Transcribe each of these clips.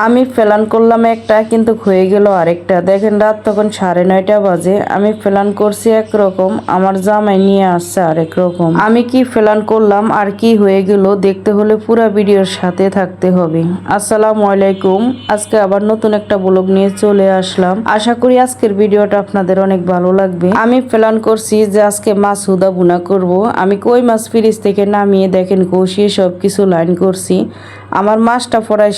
আমি প্ল্যান করলাম একটা, কিন্তু হয়ে গেল আরেকটা। দেখেন রাত তখন 9:30 বাজে। আমি প্ল্যান করছি একরকম, আমার জামাই নিয়ে আসছে আরেক রকম। আমি কি প্ল্যান করলাম আর কি হয়ে গেল দেখতে হলে পুরো ভিডিওর সাথে থাকতে হবে। আসসালামু আলাইকুম, আজকে আবার নতুন একটা ব্লগ নিয়ে চলে আসলাম। আশা করি আজকের ভিডিওটা আপনাদের অনেক ভালো লাগবে। আমি প্ল্যান করছি যে আজকে মাছ হুদা ভুনা করব। আমি কই মাছ ফ্রিজ থেকে নামিয়ে দেখেন কষিয়ে সবকিছু লাইন করছি। আমার মাছটা প্রায়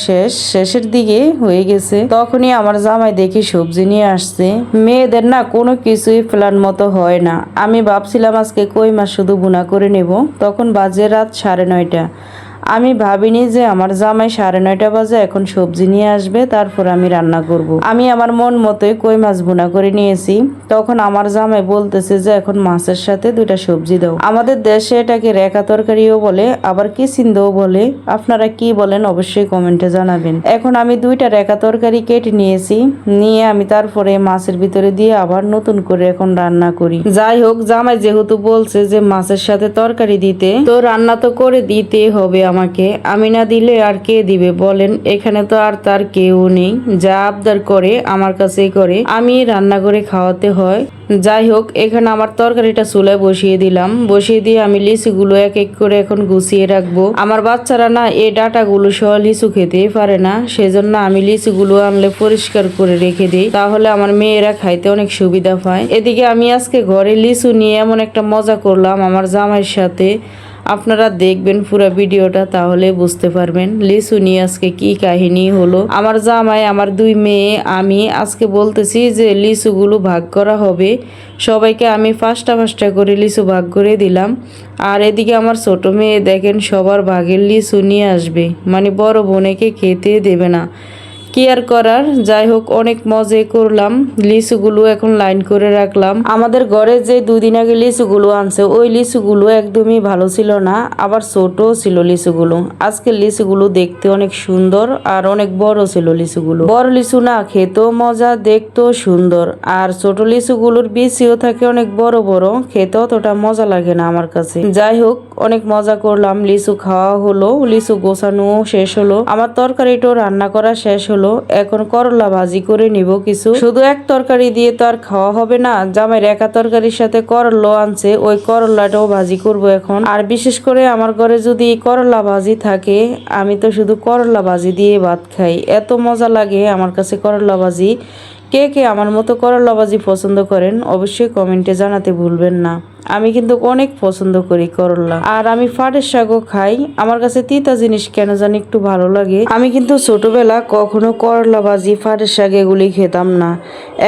শেষের দিকে হয়ে গেছে। তখনই আমার জামাই দেখি সবজি নিয়ে আসছে। মেয়েদের না কোনো কিছুই প্ল্যান মতো হয় না। আমি ভাবছিলাম আজকে কই মাছ শুধু ভুনা করে নেব, তখন বাজে রাত 9:30। আমি ভাবিনি যে আমার জামাই 9:30 বাজে এখন সবজি নিয়ে আসবে, তারপর আমি রান্না করব। আমি আমার মন মতোই কই মাছ ভুনা করে নিয়েছি। তখন আমার জামাই বলতেছে যে এখন মাছের সাথে 2টা সবজি দাও। আমাদের দেশে এটাকে রেখা তরকারিও বলে, আবার কিসিন্দও বলে। আপনারা কি বলেন অবশ্যই কমেন্টে জানাবেন। এখন আমি 2টা রেখা তরকারি কেটে নিয়েছি, নিয়ে আমি তারপরে মাছের ভিতরে দিয়ে আবার নতুন করে এখন রান্না করি। যাই হোক, জামাই যেহেতু বলছে যে মাছের সাথে তরকারি দিতে, তো রান্না তো করে দিতে হবে আমাকে। আমি না দিলে আর কে দিবে বলেন? এখানে তো আর তার কেউ নেই। যা আবদার করে আমার কাছেই করে, আমি রান্না করে খাওয়াতে হয়। যাই হোক, এখানে আমার তরকারিটা চুলায় বসিয়ে দিলাম। বসিয়ে দিয়ে আমি লিচুগুলো এক এক করে এখন গুছিয়ে রাখবো। আমার বাচ্চারা না এই ডাটাগুলো সহ লিচু খেতেই পারে না, সেজন্য আমি লিচুগুলো আনলে পরিষ্কার করে রেখে দিই, তাহলে আমার মেয়েরা খাইতে অনেক সুবিধা পায়। এদিকে আমি আজকে ঘরে লিচু নিয়ে এমন একটা মজা করলাম আমার জামাইয়ের সাথে। আপনারা দেখবেন পুরো ভিডিওটা, তাহলে বুঝতে পারবেন লিচু নিয়ে আজকে কি কাহিনী হলো। আমার জামাই, আমার 2 মেয়ে, আমি আজকে বলতেছি যে লিচুগুলো ভাগ করা হবে। সবাইকে আমি 5টা করে লিচু ভাগ করে দিলাম। আর এদিকে আমার ছোট মেয়ে দেখেন সবার ভাগের লিচু নিয়ে আসবে, মানে বড় বোনেকে খেতে দেবে না। কি আর করার। যাই হোক, অনেক মজা করলাম। লিচুগুলো এখন লাইন করে রাখলাম। আমাদের ঘরে যে 2 দিন আগে লিচুগুলো আনছে, ওই লিচুগুলো একদমই ভালো ছিল না, আবার ছোটও ছিল লিচুগুলো। আজকের লিচুগুলো দেখতে অনেক সুন্দর আর অনেক বড় ছিল লিচুগুলো। বড় লিচু না, খেতেও মজা, দেখতেও সুন্দর। আর ছোট লিচুগুলোর বিচিও থাকে অনেক বড় বড়, খেতে অতটা মজা লাগে না আমার কাছে। যাই হোক, অনেক মজা করলাম। লিচু খাওয়া হলো, লিচু গোছানো শেষ হলো, আমার তরকারিটাও রান্না করা শেষ হলো। এখন করলা ভাজি করে নিব কিছু। শুধু এক তরকারি দিয়ে তো আর খাওয়া হবে না। জামাই একা তরকারির সাথে করলা আনছে, ওই করলাটাও ভাজি করব এখন। আর বিশেষ করে আমার ঘরে যদি করলা ভাজি থাকে, আমি তো শুধু করলা ভাজি দিয়ে ভাত খাই, এত মজা লাগে আমার কাছে করলা ভাজি। কে কে আমার মতো করলা ভাজি পছন্দ করেন অবশ্যই কমেন্টে জানাতে ভুলবেন না। আমি কিন্তু অনেক পছন্দ করি করলা। আর আমি পাটের শাকও খাই। আমার কাছে তিতা জিনিস কেন জানি একটু ভালো লাগে। আমি কিন্তু ছোটবেলা কখনো করলা ভাজি, পাটের শাক এগুলি খেতাম না।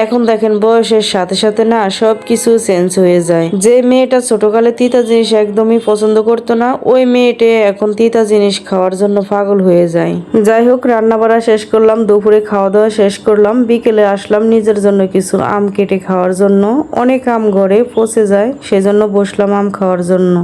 এখন দেখেন বয়সের সাথে সাথে না সব কিছু চেঞ্জ হয়ে যায়। যে মেয়েটা ছোটকালে তিতা জিনিস একদমই পছন্দ করতো না, ওই মেয়েটা এখন তিতা জিনিস খাওয়ার জন্য পাগল হয়ে যায়। যাই হোক, রান্না বাড়া শেষ করলাম, দুপুরে খাওয়া দাওয়া শেষ করলাম, বিকেলে আসলাম নিজের জন্য কিছু আম কেটে খাওয়ার জন্য। অনেক আম ঘরে পচে যায়, সেজন্য বসলাম আম খাওয়ার জন্য।